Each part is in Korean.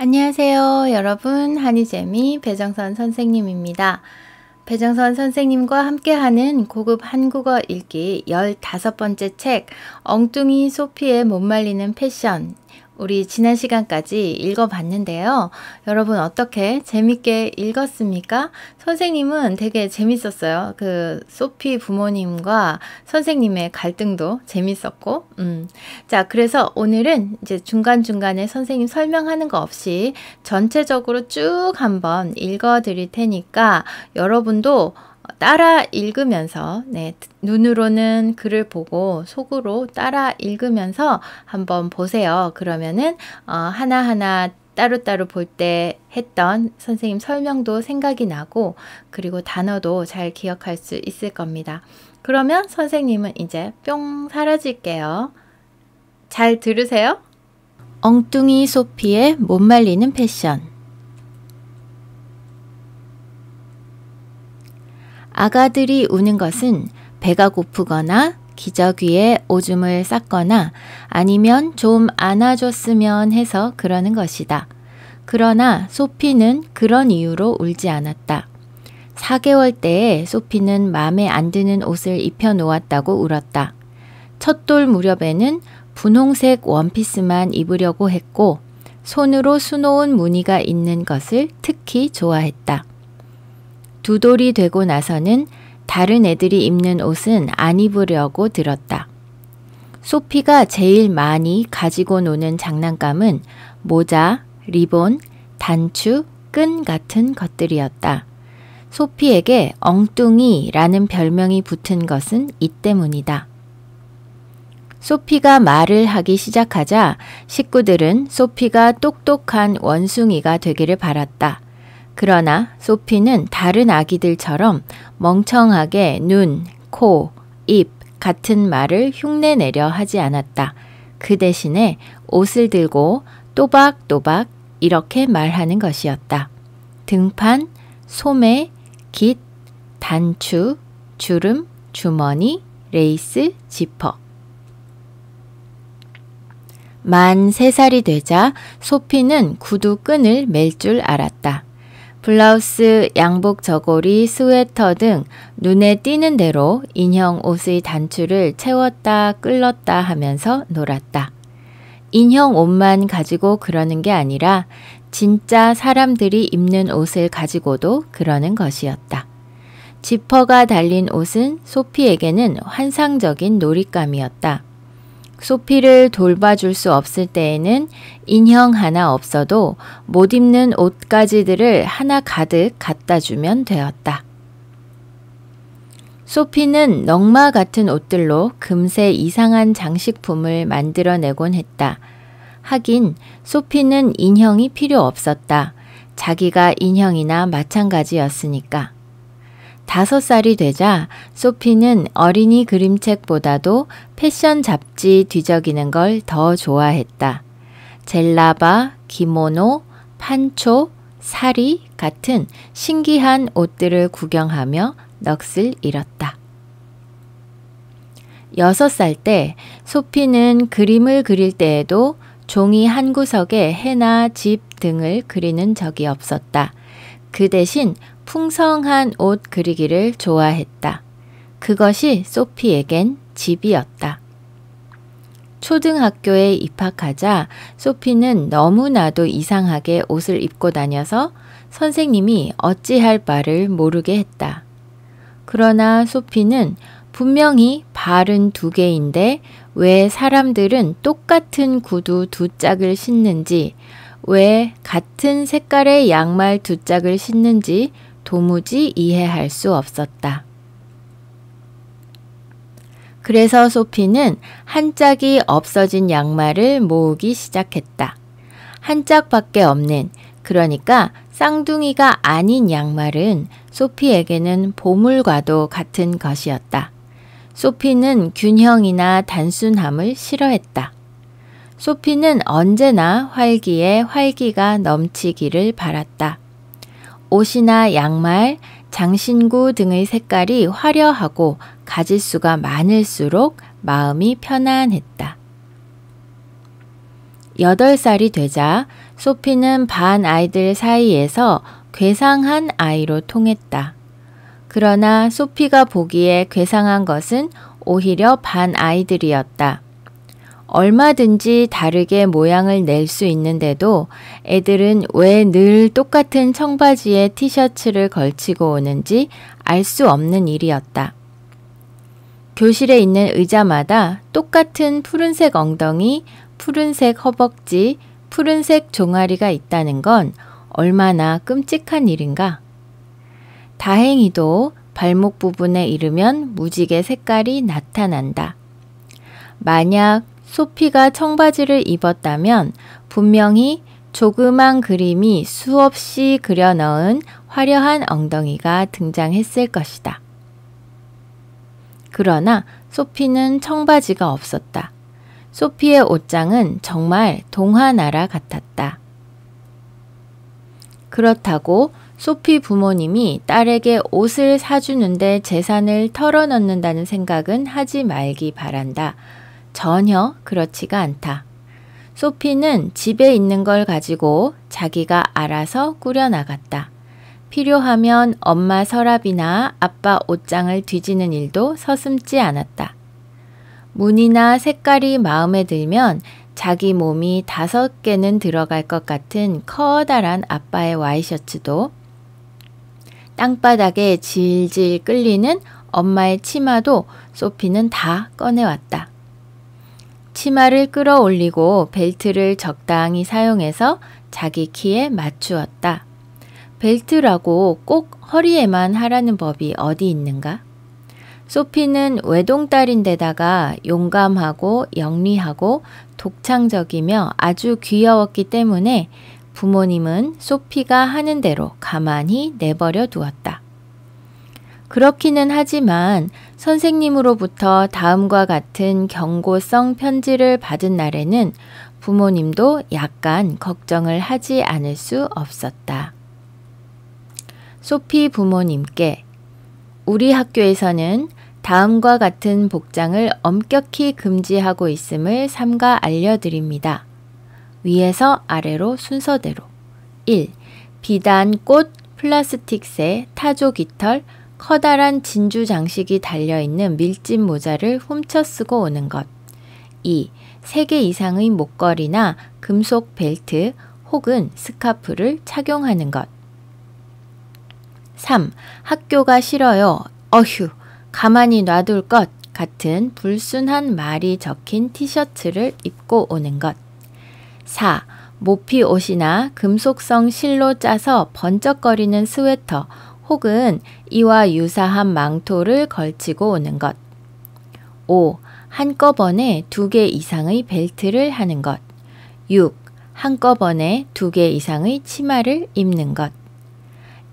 안녕하세요, 여러분. 한이재미 배정선 선생님입니다. 배정선 선생님과 함께하는 고급 한국어 읽기 15번째 책 엉뚱이 소피의 못 말리는 패션, 우리 지난 시간까지 읽어봤는데요. 여러분 어떻게 재밌게 읽었습니까? 선생님은 되게 재밌었어요. 소피 부모님과 선생님의 갈등도 재밌었고 자, 그래서 오늘은 이제 중간중간에 선생님 설명하는 거 없이 전체적으로 쭉 한번 읽어 드릴 테니까 여러분도 따라 읽으면서 눈으로는 글을 보고 속으로 따라 읽으면서 한번 보세요. 그러면은 하나하나 따로따로 볼 때 했던 선생님 설명도 생각이 나고 그리고 단어도 잘 기억할 수 있을 겁니다. 그러면 선생님은 이제 뿅 사라질게요. 잘 들으세요. 엉뚱이 소피의 못 말리는 패션. 아가들이 우는 것은 배가 고프거나 기저귀에 오줌을 쌌거나 아니면 좀 안아줬으면 해서 그러는 것이다. 그러나 소피는 그런 이유로 울지 않았다. 4개월 때에 소피는 마음에 안 드는 옷을 입혀 놓았다고 울었다. 첫 돌 무렵에는 분홍색 원피스만 입으려고 했고 손으로 수놓은 무늬가 있는 것을 특히 좋아했다. 2돌이 되고 나서는 다른 애들이 입는 옷은 안 입으려고 들었다. 소피가 제일 많이 가지고 노는 장난감은 모자, 리본, 단추, 끈 같은 것들이었다. 소피에게 엉뚱이라는 별명이 붙은 것은 이 때문이다. 소피가 말을 하기 시작하자 식구들은 소피가 똑똑한 원숭이가 되기를 바랐다. 그러나 소피는 다른 아기들처럼 멍청하게 눈, 코, 입 같은 말을 흉내내려 하지 않았다. 그 대신에 옷을 들고 또박또박 이렇게 말하는 것이었다. 등판, 소매, 깃, 단추, 주름, 주머니, 레이스, 지퍼. 만 3살이 되자 소피는 구두 끈을 맬 줄 알았다. 블라우스, 양복 저고리, 스웨터 등 눈에 띄는 대로 인형 옷의 단추를 채웠다 끌렀다 하면서 놀았다. 인형 옷만 가지고 그러는 게 아니라 진짜 사람들이 입는 옷을 가지고도 그러는 것이었다. 지퍼가 달린 옷은 소피에게는 환상적인 놀잇감이었다. 소피를 돌봐줄 수 없을 때에는 인형 하나 없어도 못 입는 옷가지들을 하나 가득 갖다 주면 되었다. 소피는 넝마 같은 옷들로 금세 이상한 장식품을 만들어내곤 했다. 하긴 소피는 인형이 필요 없었다. 자기가 인형이나 마찬가지였으니까. 5살이 되자 소피는 어린이 그림책보다도 패션 잡지 뒤적이는 걸 더 좋아했다. 젤라바, 기모노, 판초, 사리 같은 신기한 옷들을 구경하며 넋을 잃었다. 6살 때 소피는 그림을 그릴 때에도 종이 한 구석에 해나 집 등을 그리는 적이 없었다. 그 대신 풍성한 옷 그리기를 좋아했다. 그것이 소피에겐 집이었다. 초등학교에 입학하자 소피는 너무나도 이상하게 옷을 입고 다녀서 선생님이 어찌할 바를 모르게 했다. 그러나 소피는 분명히 발은 2개인데 왜 사람들은 똑같은 구두 2짝을 신는지, 왜 같은 색깔의 양말 2짝을 신는지 도무지 이해할 수 없었다. 그래서 소피는 한 짝이 없어진 양말을 모으기 시작했다. 한 짝밖에 없는, 그러니까 쌍둥이가 아닌 양말은 소피에게는 보물과도 같은 것이었다. 소피는 균형이나 단순함을 싫어했다. 소피는 언제나 활기에 활기가 넘치기를 바랐다. 옷이나 양말, 장신구 등의 색깔이 화려하고 가짓수가 많을수록 마음이 편안했다. 8살이 되자 소피는 반 아이들 사이에서 괴상한 아이로 통했다. 그러나 소피가 보기에 괴상한 것은 오히려 반 아이들이었다. 얼마든지 다르게 모양을 낼 수 있는데도 애들은 왜 늘 똑같은 청바지에 티셔츠를 걸치고 오는지 알 수 없는 일이었다. 교실에 있는 의자마다 똑같은 푸른색 엉덩이, 푸른색 허벅지, 푸른색 종아리가 있다는 건 얼마나 끔찍한 일인가. 다행히도 발목 부분에 이르면 무지개 색깔이 나타난다. 만약 소피가 청바지를 입었다면 분명히 조그만 그림이 수없이 그려 넣은 화려한 엉덩이가 등장했을 것이다. 그러나 소피는 청바지가 없었다. 소피의 옷장은 정말 동화나라 같았다. 그렇다고 소피 부모님이 딸에게 옷을 사주는데 재산을 털어넣는다는 생각은 하지 말기 바란다. 전혀 그렇지가 않다. 소피는 집에 있는 걸 가지고 자기가 알아서 꾸려나갔다. 필요하면 엄마 서랍이나 아빠 옷장을 뒤지는 일도 서슴지 않았다. 무늬나 색깔이 마음에 들면 자기 몸이 5개는 들어갈 것 같은 커다란 아빠의 와이셔츠도, 땅바닥에 질질 끌리는 엄마의 치마도 소피는 다 꺼내왔다. 치마를 끌어올리고 벨트를 적당히 사용해서 자기 키에 맞추었다. 벨트라고 꼭 허리에만 하라는 법이 어디 있는가? 소피는 외동딸인데다가 용감하고 영리하고 독창적이며 아주 귀여웠기 때문에 부모님은 소피가 하는 대로 가만히 내버려 두었다. 그렇기는 하지만 선생님으로부터 다음과 같은 경고성 편지를 받은 날에는 부모님도 약간 걱정을 하지 않을 수 없었다. 소피 부모님께 우리 학교에서는 다음과 같은 복장을 엄격히 금지하고 있음을 삼가 알려드립니다. 위에서 아래로 순서대로 1. 비단 꽃 플라스틱새 타조 깃털 커다란 진주 장식이 달려있는 밀짚 모자를 훔쳐 쓰고 오는 것. 2. 3개 이상의 목걸이나 금속 벨트 혹은 스카프를 착용하는 것. 3. 학교가 싫어요. 어휴, 가만히 놔둘 것 같은 불순한 말이 적힌 티셔츠를 입고 오는 것. 4. 모피 옷이나 금속성 실로 짜서 번쩍거리는 스웨터 혹은 이와 유사한 망토를 걸치고 오는 것. 5. 한꺼번에 2개 이상의 벨트를 하는 것. 6. 한꺼번에 2개 이상의 치마를 입는 것.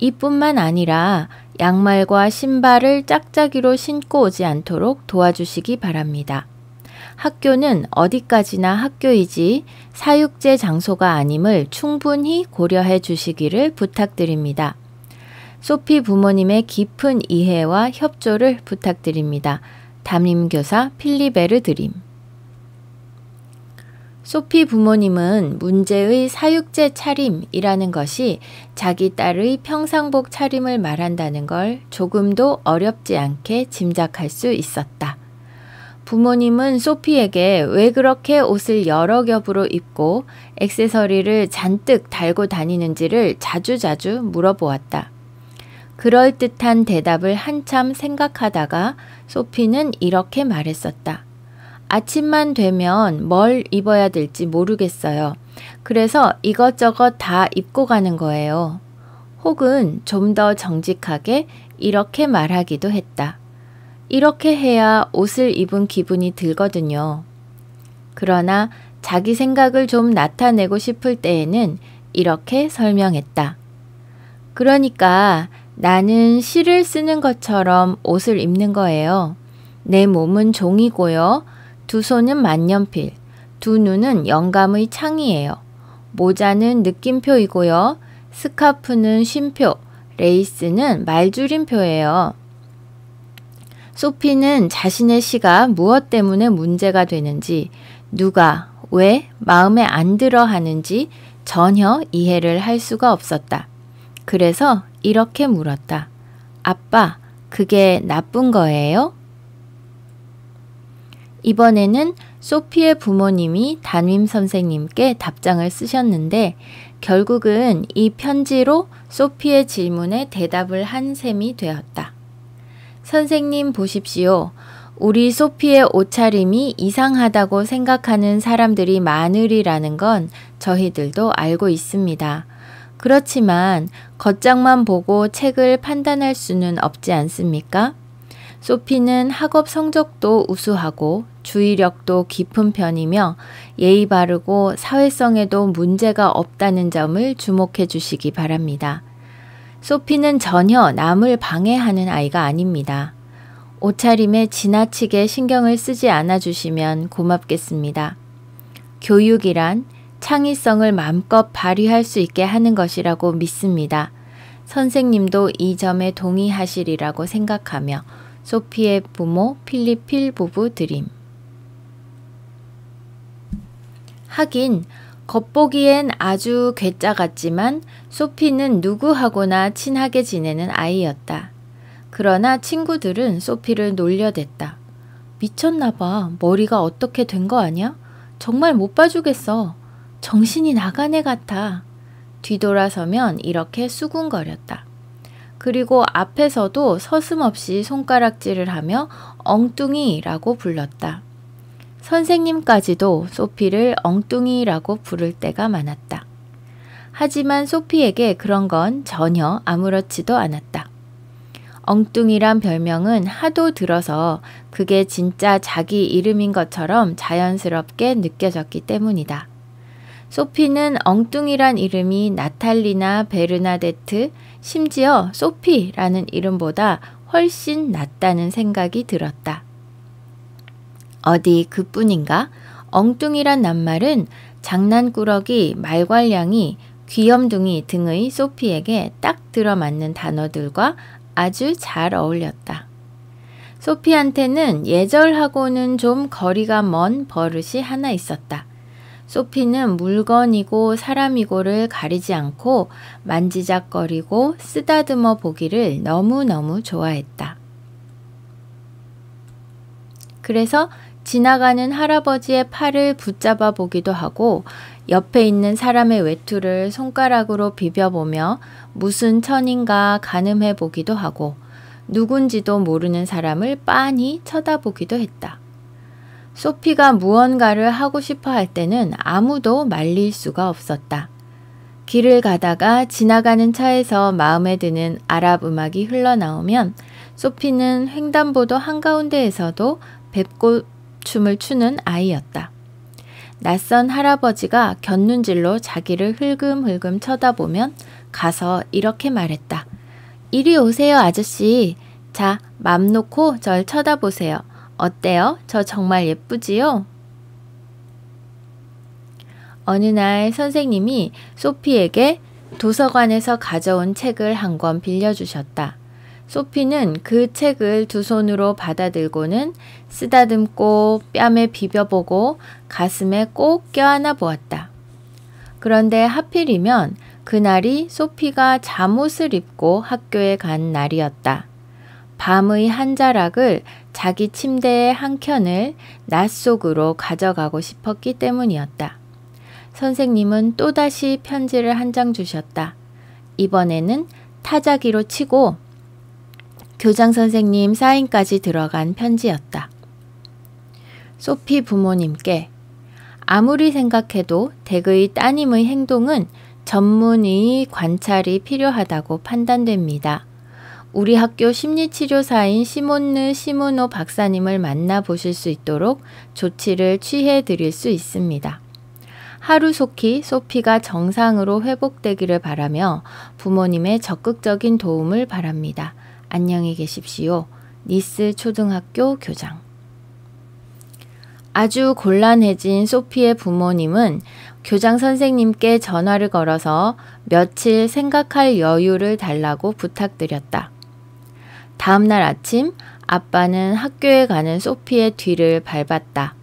이뿐만 아니라 양말과 신발을 짝짝이로 신고 오지 않도록 도와주시기 바랍니다. 학교는 어디까지나 학교이지 사육제 장소가 아님을 충분히 고려해 주시기를 부탁드립니다. 소피 부모님의 깊은 이해와 협조를 부탁드립니다. 담임교사 필리베르 드림. 소피 부모님은 문제의 사육제 차림이라는 것이 자기 딸의 평상복 차림을 말한다는 걸 조금도 어렵지 않게 짐작할 수 있었다. 부모님은 소피에게 왜 그렇게 옷을 여러 겹으로 입고 액세서리를 잔뜩 달고 다니는지를 자주자주 물어보았다. 그럴듯한 대답을 한참 생각하다가 소피는 이렇게 말했었다. 아침만 되면 뭘 입어야 될지 모르겠어요. 그래서 이것저것 다 입고 가는 거예요. 혹은 좀 더 정직하게 이렇게 말하기도 했다. 이렇게 해야 옷을 입은 기분이 들거든요. 그러나 자기 생각을 좀 나타내고 싶을 때에는 이렇게 설명했다. 그러니까 나는 시를 쓰는 것처럼 옷을 입는 거예요. 내 몸은 종이고요. 2 손은 만년필, 2 눈은 영감의 창이에요. 모자는 느낌표이고요. 스카프는 쉼표, 레이스는 말줄임표예요. 소피는 자신의 시가 무엇 때문에 문제가 되는지, 누가 왜 마음에 안 들어 하는지 전혀 이해를 할 수가 없었다. 그래서 이렇게 물었다. 아빠, 그게 나쁜 거예요? 이번에는 소피의 부모님이 담임 선생님께 답장을 쓰셨는데 결국은 이 편지로 소피의 질문에 대답을 한 셈이 되었다. 선생님 보십시오. 우리 소피의 옷차림이 이상하다고 생각하는 사람들이 많으리라는 건 저희들도 알고 있습니다. 그렇지만 겉장만 보고 책을 판단할 수는 없지 않습니까? 소피는 학업 성적도 우수하고 주의력도 깊은 편이며 예의 바르고 사회성에도 문제가 없다는 점을 주목해 주시기 바랍니다. 소피는 전혀 남을 방해하는 아이가 아닙니다. 옷차림에 지나치게 신경을 쓰지 않아 주시면 고맙겠습니다. 교육이란 창의성을 마음껏 발휘할 수 있게 하는 것이라고 믿습니다. 선생님도 이 점에 동의하시리라고 생각하며 소피의 부모 필리필 부부 드림. 하긴 겉보기엔 아주 괴짜 같지만 소피는 누구하고나 친하게 지내는 아이였다. 그러나 친구들은 소피를 놀려댔다. 미쳤나봐. 머리가 어떻게 된 거 아냐? 정말 못 봐주겠어. 정신이 나간 애 같아. 뒤돌아서면 이렇게 수군거렸다. 그리고 앞에서도 서슴없이 손가락질을 하며 엉뚱이라고 불렀다. 선생님까지도 소피를 엉뚱이라고 부를 때가 많았다. 하지만 소피에게 그런 건 전혀 아무렇지도 않았다. 엉뚱이란 별명은 하도 들어서 그게 진짜 자기 이름인 것처럼 자연스럽게 느껴졌기 때문이다. 소피는 엉뚱이란 이름이 나탈리나 베르나데트, 심지어 소피라는 이름보다 훨씬 낫다는 생각이 들었다. 어디 그뿐인가? 엉뚱이란 낱말은 장난꾸러기, 말괄량이, 귀염둥이 등의 소피에게 딱 들어맞는 단어들과 아주 잘 어울렸다. 소피한테는 예절하고는 좀 거리가 먼 버릇이 하나 있었다. 소피는 물건이고 사람이고를 가리지 않고 만지작거리고 쓰다듬어 보기를 너무너무 좋아했다. 그래서 지나가는 할아버지의 팔을 붙잡아 보기도 하고 옆에 있는 사람의 외투를 손가락으로 비벼보며 무슨 천인가 가늠해 보기도 하고 누군지도 모르는 사람을 빤히 쳐다보기도 했다. 소피가 무언가를 하고 싶어 할 때는 아무도 말릴 수가 없었다. 길을 가다가 지나가는 차에서 마음에 드는 아랍 음악이 흘러나오면 소피는 횡단보도 한가운데에서도 뱉꽃춤을 추는 아이였다. 낯선 할아버지가 곁눈질로 자기를 흘금흘금 쳐다보면 가서 이렇게 말했다. 이리 오세요, 아저씨. 자, 맘 놓고 절 쳐다보세요. 어때요? 저 정말 예쁘지요? 어느 날 선생님이 소피에게 도서관에서 가져온 책을 한 권 빌려주셨다. 소피는 그 책을 두 손으로 받아들고는 쓰다듬고 뺨에 비벼보고 가슴에 꼭 껴안아 보았다. 그런데 하필이면 그날이 소피가 잠옷을 입고 학교에 간 날이었다. 밤의 한 자락을 자기 침대의 한 켠을 낮 속으로 가져가고 싶었기 때문이었다. 선생님은 또다시 편지를 한 장 주셨다. 이번에는 타자기로 치고 교장 선생님 사인까지 들어간 편지였다. 소피 부모님께 아무리 생각해도 댁의 따님의 행동은 전문의 관찰이 필요하다고 판단됩니다. 우리 학교 심리치료사인 시몬노 박사님을 만나보실 수 있도록 조치를 취해 드릴 수 있습니다. 하루속히 소피가 정상으로 회복되기를 바라며 부모님의 적극적인 도움을 바랍니다. 안녕히 계십시오. 니스 초등학교 교장. 아주 곤란해진 소피의 부모님은 교장 선생님께 전화를 걸어서 며칠 생각할 여유를 달라고 부탁드렸다. 다음날 아침 아빠는 학교에 가는 소피의 뒤를 밟았다.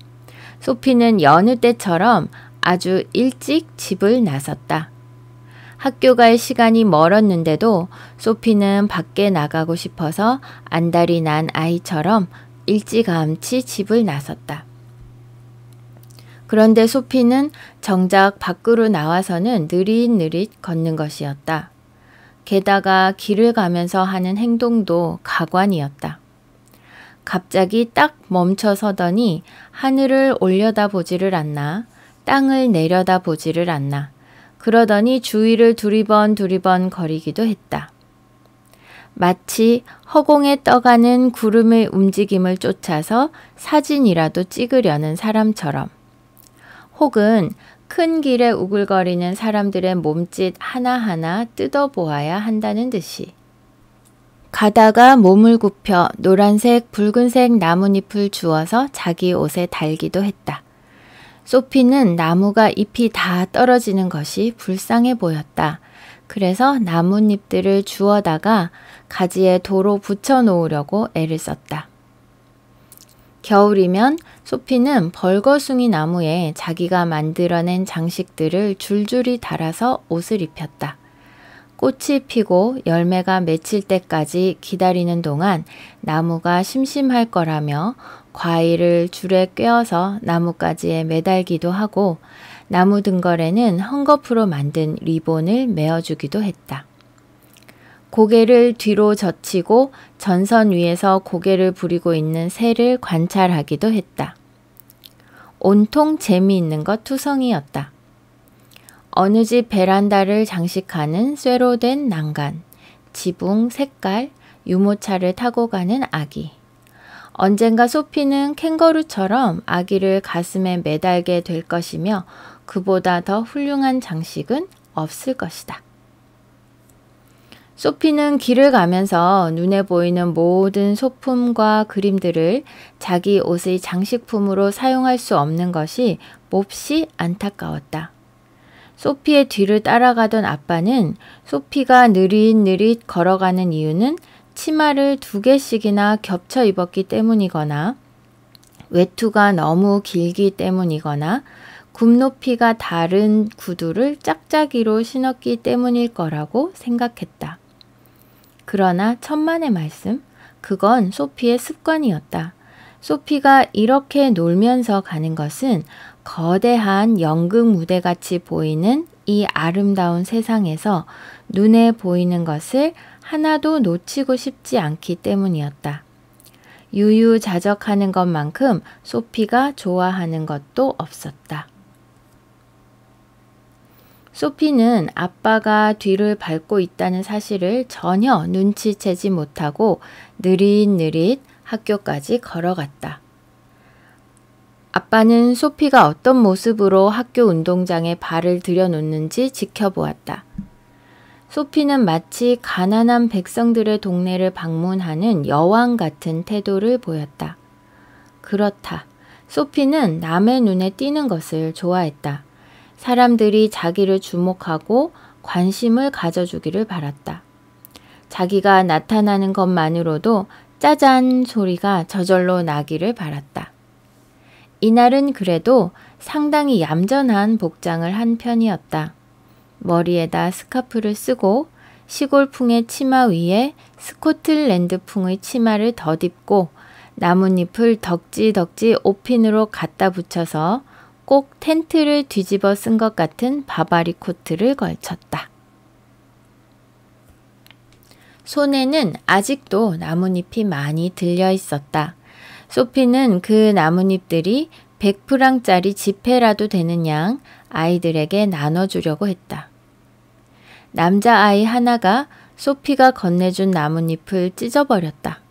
소피는 여느 때처럼 아주 일찍 집을 나섰다. 학교 갈 시간이 멀었는데도 소피는 밖에 나가고 싶어서 안달이 난 아이처럼 일찌감치 집을 나섰다. 그런데 소피는 정작 밖으로 나와서는 느릿느릿 걷는 것이었다. 게다가 길을 가면서 하는 행동도 가관이었다. 갑자기 딱 멈춰 서더니 하늘을 올려다 보지를 않나, 땅을 내려다 보지를 않나, 그러더니 주위를 두리번 거리기도 했다. 마치 허공에 떠가는 구름의 움직임을 쫓아서 사진이라도 찍으려는 사람처럼, 혹은 큰 길에 우글거리는 사람들의 몸짓 하나하나 뜯어보아야 한다는 듯이. 가다가 몸을 굽혀 노란색, 붉은색 나뭇잎을 주워서 자기 옷에 달기도 했다. 소피는 나무가 잎이 다 떨어지는 것이 불쌍해 보였다. 그래서 나뭇잎들을 주워다가 가지에 도로 붙여 놓으려고 애를 썼다. 겨울이면 소피는 벌거숭이 나무에 자기가 만들어낸 장식들을 줄줄이 달아서 옷을 입혔다. 꽃이 피고 열매가 맺힐 때까지 기다리는 동안 나무가 심심할 거라며 과일을 줄에 꿰어서 나뭇가지에 매달기도 하고 나무 등걸에는 헝겊으로 만든 리본을 메어주기도 했다. 고개를 뒤로 젖히고 전선 위에서 고개를 부리고 있는 새를 관찰하기도 했다. 온통 재미있는 것 투성이었다. 어느 집 베란다를 장식하는 쇠로 된 난간, 지붕, 색깔, 유모차를 타고 가는 아기. 언젠가 소피는 캥거루처럼 아기를 가슴에 매달게 될 것이며 그보다 더 훌륭한 장식은 없을 것이다. 소피는 길을 가면서 눈에 보이는 모든 소품과 그림들을 자기 옷의 장식품으로 사용할 수 없는 것이 몹시 안타까웠다. 소피의 뒤를 따라가던 아빠는 소피가 느릿느릿 걸어가는 이유는 치마를 2개씩이나 겹쳐 입었기 때문이거나 외투가 너무 길기 때문이거나 굽높이가 다른 구두를 짝짝이로 신었기 때문일 거라고 생각했다. 그러나 천만의 말씀, 그건 소피의 습관이었다. 소피가 이렇게 놀면서 가는 것은 거대한 연극 무대같이 보이는 이 아름다운 세상에서 눈에 보이는 것을 하나도 놓치고 싶지 않기 때문이었다. 유유자적하는 것만큼 소피가 좋아하는 것도 없었다. 소피는 아빠가 뒤를 밟고 있다는 사실을 전혀 눈치채지 못하고 느릿느릿 학교까지 걸어갔다. 아빠는 소피가 어떤 모습으로 학교 운동장에 발을 들여놓는지 지켜보았다. 소피는 마치 가난한 백성들의 동네를 방문하는 여왕 같은 태도를 보였다. 그렇다. 소피는 남의 눈에 띄는 것을 좋아했다. 사람들이 자기를 주목하고 관심을 가져주기를 바랐다. 자기가 나타나는 것만으로도 짜잔 소리가 저절로 나기를 바랐다. 이날은 그래도 상당히 얌전한 복장을 한 편이었다. 머리에다 스카프를 쓰고 시골풍의 치마 위에 스코틀랜드풍의 치마를 덧입고 나뭇잎을 덕지덕지 옷핀으로 갖다 붙여서 꼭 텐트를 뒤집어 쓴 것 같은 바바리 코트를 걸쳤다. 손에는 아직도 나뭇잎이 많이 들려 있었다. 소피는 그 나뭇잎들이 100프랑짜리 지폐라도 되는 양 아이들에게 나눠주려고 했다. 남자아이 하나가 소피가 건네준 나뭇잎을 찢어버렸다.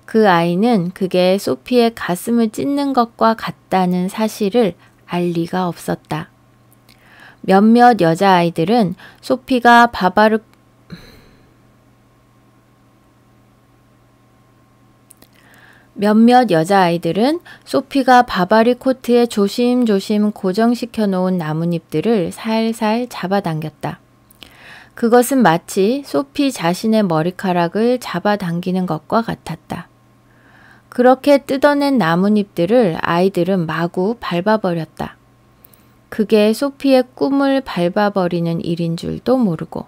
그 아이는 그게 소피의 가슴을 찢는 것과 같다는 사실을 알 리가 없었다. 몇몇 여자아이들은 소피가 바바리 코트에 조심조심 고정시켜 놓은 나뭇잎들을 살살 잡아당겼다. 그것은 마치 소피 자신의 머리카락을 잡아당기는 것과 같았다. 그렇게 뜯어낸 나뭇잎들을 아이들은 마구 밟아버렸다. 그게 소피의 꿈을 밟아버리는 일인 줄도 모르고.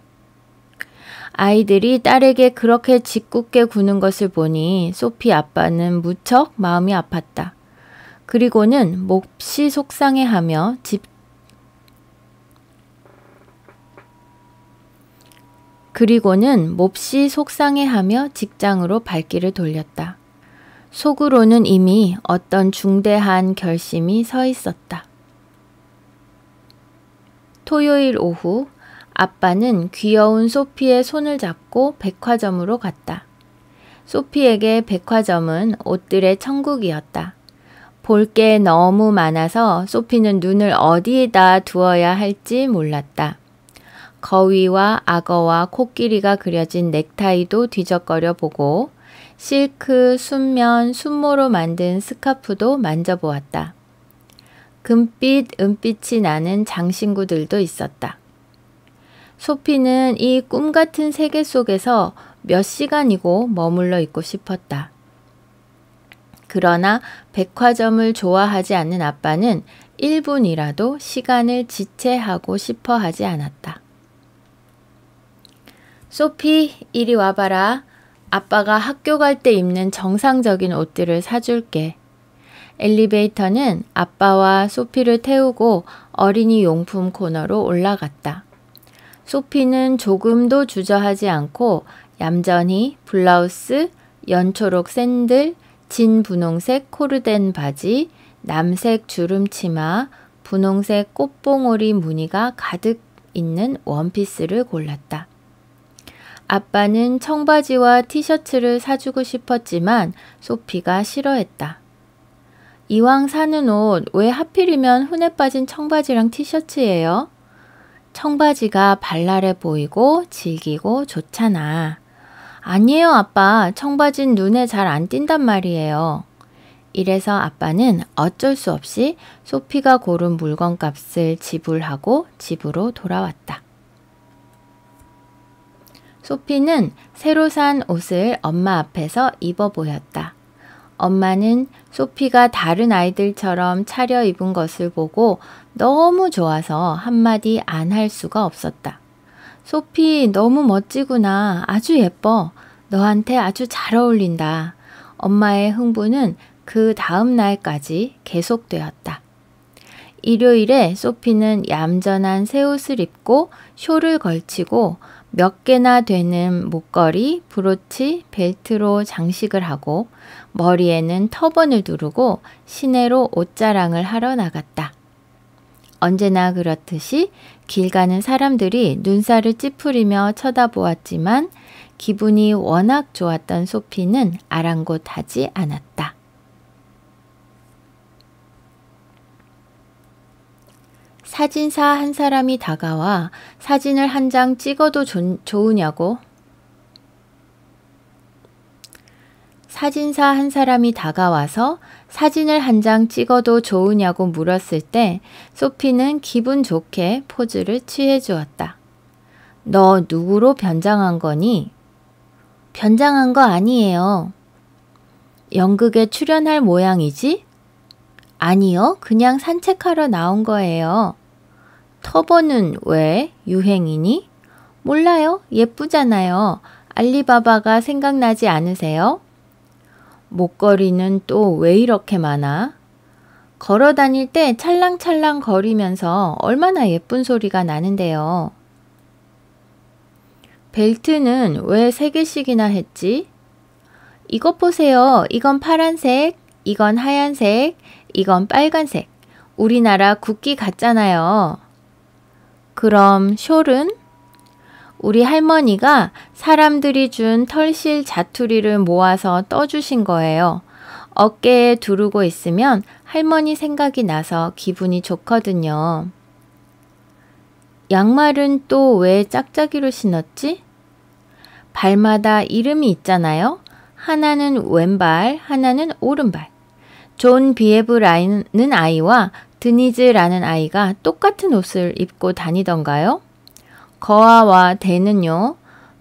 아이들이 딸에게 그렇게 짓궂게 구는 것을 보니 소피 아빠는 무척 마음이 아팠다. 그리고는 몹시 속상해하며 직장으로 발길을 돌렸다. 속으로는 이미 어떤 중대한 결심이 서 있었다. 토요일 오후 아빠는 귀여운 소피의 손을 잡고 백화점으로 갔다. 소피에게 백화점은 옷들의 천국이었다. 볼 게 너무 많아서 소피는 눈을 어디에다 두어야 할지 몰랐다. 거위와 악어와 코끼리가 그려진 넥타이도 뒤적거려 보고 실크, 순면, 순모로 만든 스카프도 만져보았다. 금빛, 은빛이 나는 장신구들도 있었다. 소피는 이 꿈같은 세계 속에서 몇 시간이고 머물러 있고 싶었다. 그러나 백화점을 좋아하지 않는 아빠는 1분이라도 시간을 지체하고 싶어 하지 않았다. 소피, 이리 와봐라. 아빠가 학교 갈 때 입는 정상적인 옷들을 사줄게. 엘리베이터는 아빠와 소피를 태우고 어린이 용품 코너로 올라갔다. 소피는 조금도 주저하지 않고 얌전히 블라우스, 연초록 샌들, 진 분홍색 코르덴 바지, 남색 주름 치마, 분홍색 꽃봉오리 무늬가 가득 있는 원피스를 골랐다. 아빠는 청바지와 티셔츠를 사주고 싶었지만 소피가 싫어했다. 이왕 사는 옷 왜 하필이면 흔해 빠진 청바지랑 티셔츠예요? 청바지가 발랄해 보이고 질기고 좋잖아. 아니에요, 아빠. 청바지는 눈에 잘 안 띈단 말이에요. 이래서 아빠는 어쩔 수 없이 소피가 고른 물건값을 지불하고 집으로 돌아왔다. 소피는 새로 산 옷을 엄마 앞에서 입어 보였다. 엄마는 소피가 다른 아이들처럼 차려입은 것을 보고 너무 좋아서 한마디 안 할 수가 없었다. 소피, 너무 멋지구나. 아주 예뻐. 너한테 아주 잘 어울린다. 엄마의 흥분은 그 다음 날까지 계속되었다. 일요일에 소피는 얌전한 새 옷을 입고 쇼를 걸치고 몇 개나 되는 목걸이, 브로치, 벨트로 장식을 하고 머리에는 터번을 두르고 시내로 옷자랑을 하러 나갔다. 언제나 그렇듯이 길 가는 사람들이 눈살을 찌푸리며 쳐다보았지만 기분이 워낙 좋았던 소피는 아랑곳하지 않았다. 사진사 한 사람이 다가와 사진을 한 장 찍어도 좋으냐고 사진사 한 사람이 다가와서 사진을 한 장 찍어도 좋으냐고 물었을 때 소피는 기분 좋게 포즈를 취해 주었다. 너 누구로 변장한 거니? 변장한 거 아니에요. 연극에 출연할 모양이지? 아니요, 그냥 산책하러 나온 거예요. 터번은 왜 유행이니? 몰라요. 예쁘잖아요. 알리바바가 생각나지 않으세요? 목걸이는 또 왜 이렇게 많아? 걸어 다닐 때 찰랑찰랑 거리면서 얼마나 예쁜 소리가 나는데요. 벨트는 왜 3개씩이나 했지? 이것 보세요. 이건 파란색, 이건 하얀색, 이건 빨간색. 우리나라 국기 같잖아요. 그럼 숄은? 우리 할머니가 사람들이 준 털실 자투리를 모아서 떠주신 거예요. 어깨에 두르고 있으면 할머니 생각이 나서 기분이 좋거든요. 양말은 또 왜 짝짝이로 신었지? 발마다 이름이 있잖아요. 하나는 왼발, 하나는 오른발. 존 비에브라는 아이와 드니즈라는 아이가 똑같은 옷을 입고 다니던가요? 거아와 대는요?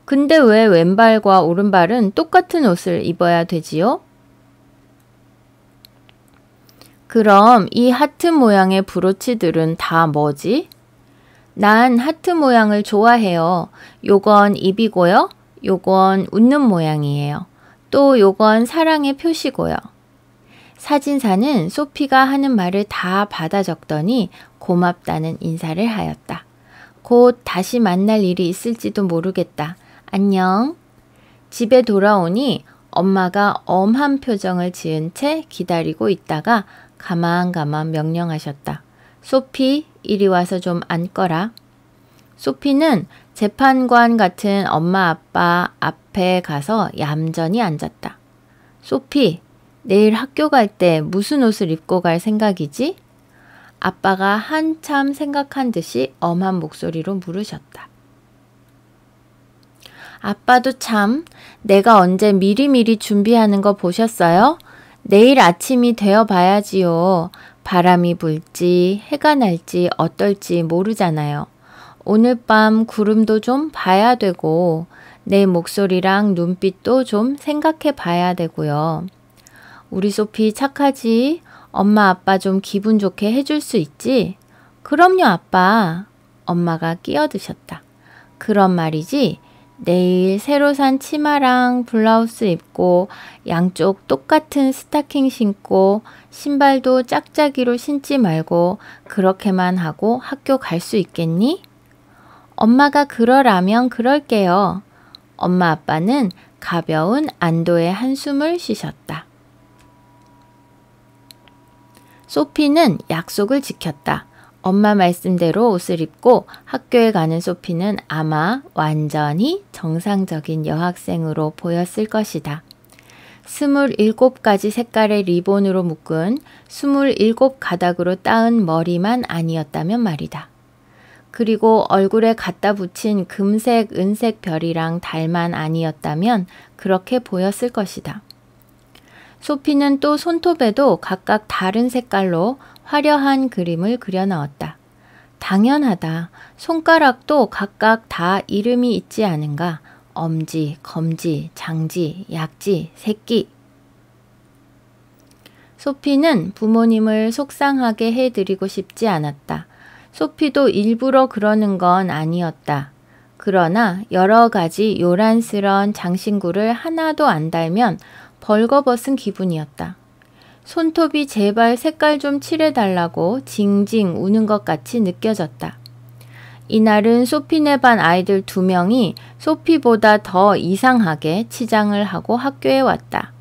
근데 왜 왼발과 오른발은 똑같은 옷을 입어야 되지요? 그럼 이 하트 모양의 브로치들은 다 뭐지? 난 하트 모양을 좋아해요. 요건 입이고요. 요건 웃는 모양이에요. 또 요건 사랑의 표시고요. 사진사는 소피가 하는 말을 다 받아 적더니 고맙다는 인사를 하였다. 곧 다시 만날 일이 있을지도 모르겠다. 안녕. 집에 돌아오니 엄마가 엄한 표정을 지은 채 기다리고 있다가 가만가만 명령하셨다. 소피, 이리 와서 좀 앉거라. 소피는 재판관 같은 엄마 아빠 앞에 가서 얌전히 앉았다. 소피, 내일 학교 갈 때 무슨 옷을 입고 갈 생각이지? 아빠가 한참 생각한 듯이 엄한 목소리로 물으셨다. 아빠도 참, 내가 언제 미리미리 준비하는 거 보셨어요? 내일 아침이 되어 봐야지요. 바람이 불지, 해가 날지 어떨지 모르잖아요. 오늘 밤 구름도 좀 봐야 되고, 내 목소리랑 눈빛도 좀 생각해 봐야 되고요. 우리 소피 착하지? 엄마 아빠 좀 기분 좋게 해줄 수 있지? 그럼요 아빠. 엄마가 끼어드셨다. 그런 말이지. 내일 새로 산 치마랑 블라우스 입고 양쪽 똑같은 스타킹 신고 신발도 짝짝이로 신지 말고 그렇게만 하고 학교 갈 수 있겠니? 엄마가 그러라면 그럴게요. 엄마 아빠는 가벼운 안도의 한숨을 쉬셨다. 소피는 약속을 지켰다. 엄마 말씀대로 옷을 입고 학교에 가는 소피는 아마 완전히 정상적인 여학생으로 보였을 것이다. 27가지 색깔의 리본으로 묶은 27가닥으로 따은 머리만 아니었다면 말이다. 그리고 얼굴에 갖다 붙인 금색, 은색 별이랑 달만 아니었다면 그렇게 보였을 것이다. 소피는 또 손톱에도 각각 다른 색깔로 화려한 그림을 그려 넣었다. 당연하다. 손가락도 각각 다 이름이 있지 않은가? 엄지, 검지, 장지, 약지, 새끼. 소피는 부모님을 속상하게 해드리고 싶지 않았다. 소피도 일부러 그러는 건 아니었다. 그러나 여러 가지 요란스런 장신구를 하나도 안 달면 벌거벗은 기분이었다. 손톱이 제발 색깔 좀 칠해달라고 징징 우는 것 같이 느껴졌다. 이날은 소피네 반 아이들 2명이 소피보다 더 이상하게 치장을 하고 학교에 왔다.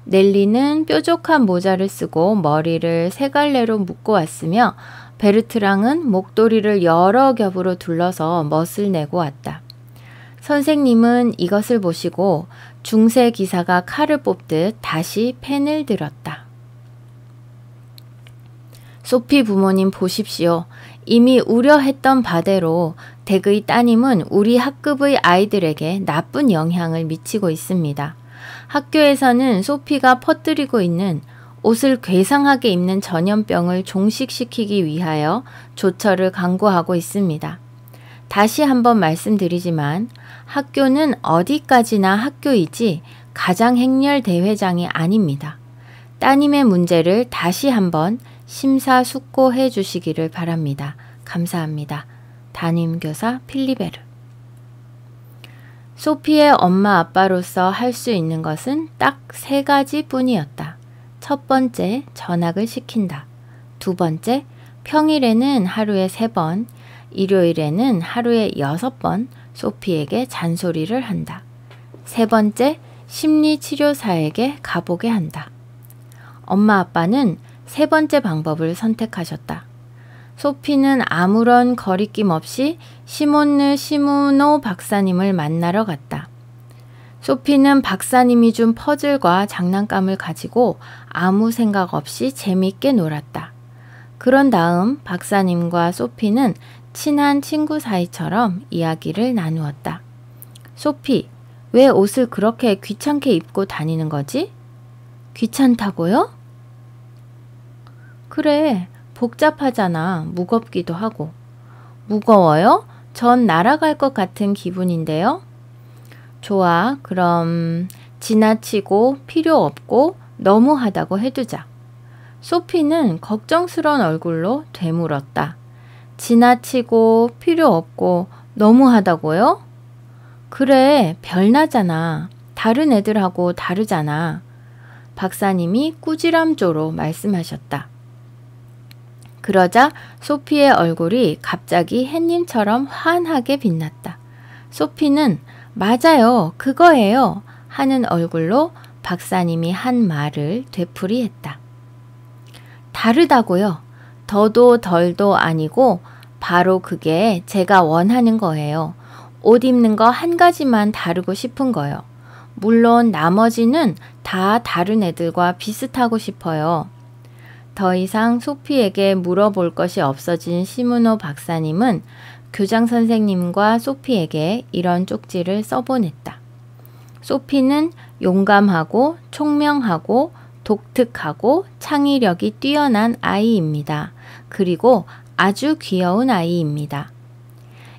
넬리는 뾰족한 모자를 쓰고 머리를 세 갈래로 묶고 왔으며 베르트랑은 목도리를 여러 겹으로 둘러서 멋을 내고 왔다. 선생님은 이것을 보시고 중세 기사가 칼을 뽑듯 다시 펜을 들었다. 소피 부모님 보십시오. 이미 우려했던 바대로 댁의 따님은 우리 학급의 아이들에게 나쁜 영향을 미치고 있습니다. 학교에서는 소피가 퍼뜨리고 있는 옷을 괴상하게 입는 전염병을 종식시키기 위하여 조처를 강구하고 있습니다. 다시 한번 말씀드리지만 학교는 어디까지나 학교이지 가장 행렬 대회장이 아닙니다. 따님의 문제를 다시 한번 심사숙고해 주시기를 바랍니다. 감사합니다. 담임교사 필리베르. 소피의 엄마 아빠로서 할 수 있는 것은 딱 3가지 뿐이었다. 첫 번째, 전학을 시킨다. 두 번째, 평일에는 하루에 3번, 일요일에는 하루에 6번 소피에게 잔소리를 한다. 세 번째, 심리치료사에게 가보게 한다. 엄마 아빠는 3번째 방법을 선택하셨다. 소피는 아무런 거리낌 없이 시몬느 시무노 박사님을 만나러 갔다. 소피는 박사님이 준 퍼즐과 장난감을 가지고 아무 생각 없이 재미있게 놀았다. 그런 다음 박사님과 소피는 친한 친구 사이처럼 이야기를 나누었다. 소피, 왜 옷을 그렇게 귀찮게 입고 다니는 거지? 귀찮다고요? 그래, 복잡하잖아. 무겁기도 하고. 무거워요? 전 날아갈 것 같은 기분인데요. 좋아, 그럼 지나치고 필요 없고 너무하다고 해두자. 소피는 걱정스러운 얼굴로 되물었다. 지나치고 필요 없고 너무하다고요? 그래, 별나잖아. 다른 애들하고 다르잖아. 박사님이 꾸지람조로 말씀하셨다. 그러자 소피의 얼굴이 갑자기 햇님처럼 환하게 빛났다. 소피는 맞아요, 그거예요 하는 얼굴로 박사님이 한 말을 되풀이했다. 다르다고요. 더도 덜도 아니고 바로 그게 제가 원하는 거예요. 옷 입는 거 한 가지만 다르고 싶은 거요. 물론 나머지는 다 다른 애들과 비슷하고 싶어요. 더 이상 소피에게 물어볼 것이 없어진 시무노 박사님은 교장 선생님과 소피에게 이런 쪽지를 써보냈다. 소피는 용감하고 총명하고 독특하고 창의력이 뛰어난 아이입니다. 그리고 아주 귀여운 아이입니다.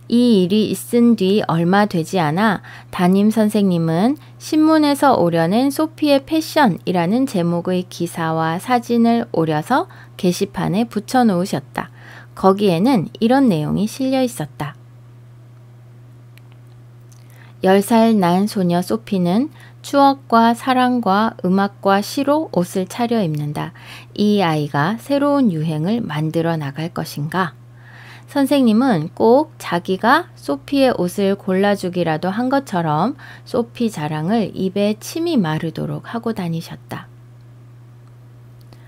이 일이 있은 뒤 얼마 되지 않아 담임 선생님은 신문에서 오려낸 소피의 패션이라는 제목의 기사와 사진을 오려서 게시판에 붙여놓으셨다. 거기에는 이런 내용이 실려 있었다. 10살 난 소녀 소피는 추억과 사랑과 음악과 시로 옷을 차려입는다. 이 아이가 새로운 유행을 만들어 나갈 것인가? 선생님은 꼭 자기가 소피의 옷을 골라주기라도 한 것처럼 소피 자랑을 입에 침이 마르도록 하고 다니셨다.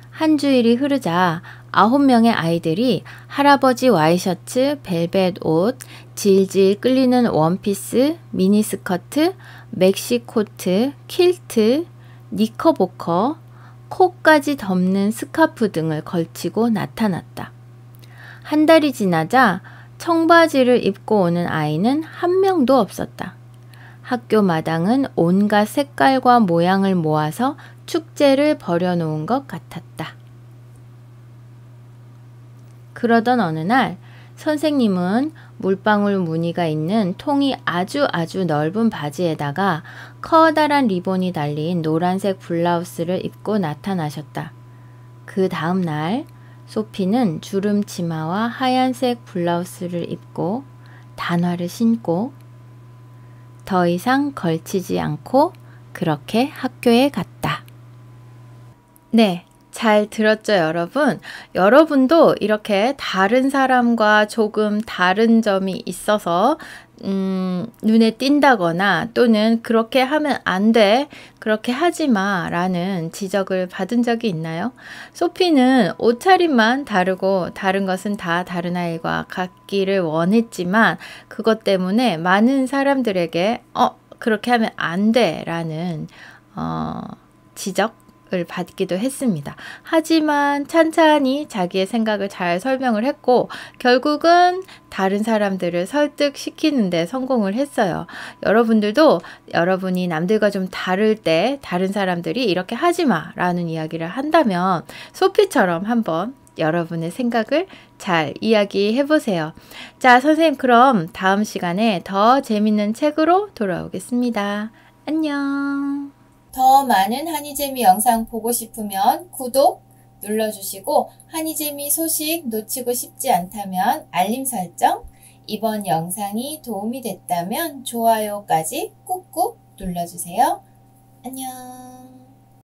한 주일이 흐르자 9명의 아이들이 할아버지 와이셔츠, 벨벳 옷, 질질 끌리는 원피스, 미니스커트, 맥시코트, 킬트, 니커보커, 코까지 덮는 스카프 등을 걸치고 나타났다. 한 달이 지나자 청바지를 입고 오는 아이는 한 명도 없었다. 학교 마당은 온갖 색깔과 모양을 모아서 축제를 벌여놓은 것 같았다. 그러던 어느 날 선생님은 물방울 무늬가 있는 통이 아주 넓은 바지에다가 커다란 리본이 달린 노란색 블라우스를 입고 나타나셨다. 그 다음 날 소피는 주름 치마와 하얀색 블라우스를 입고 단화를 신고 더 이상 걸치지 않고 그렇게 학교에 갔다. 네, 잘 들었죠, 여러분? 여러분도 이렇게 다른 사람과 조금 다른 점이 있어서 눈에 띈다거나 또는 그렇게 하면 안 돼, 그렇게 하지 마 라는 지적을 받은 적이 있나요? 소피는 옷차림만 다르고 다른 것은 다 다른 아이와 같기를 원했지만 그것 때문에 많은 사람들에게 그렇게 하면 안 돼 라는 지적 을 받기도 했습니다. 하지만 찬찬히 자기의 생각을 잘 설명을 했고 결국은 다른 사람들을 설득시키는 데 성공을 했어요. 여러분들도 여러분이 남들과 좀 다를 때 다른 사람들이 이렇게 하지마 라는 이야기를 한다면 소피처럼 한번 여러분의 생각을 잘 이야기해 보세요. 자, 선생님 그럼 다음 시간에 더 재밌는 책으로 돌아오겠습니다. 안녕. 더 많은 한이재미 영상 보고 싶으면 구독 눌러주시고 한이재미 소식 놓치고 싶지 않다면 알림 설정, 이번 영상이 도움이 됐다면 좋아요까지 꾹꾹 눌러주세요. 안녕.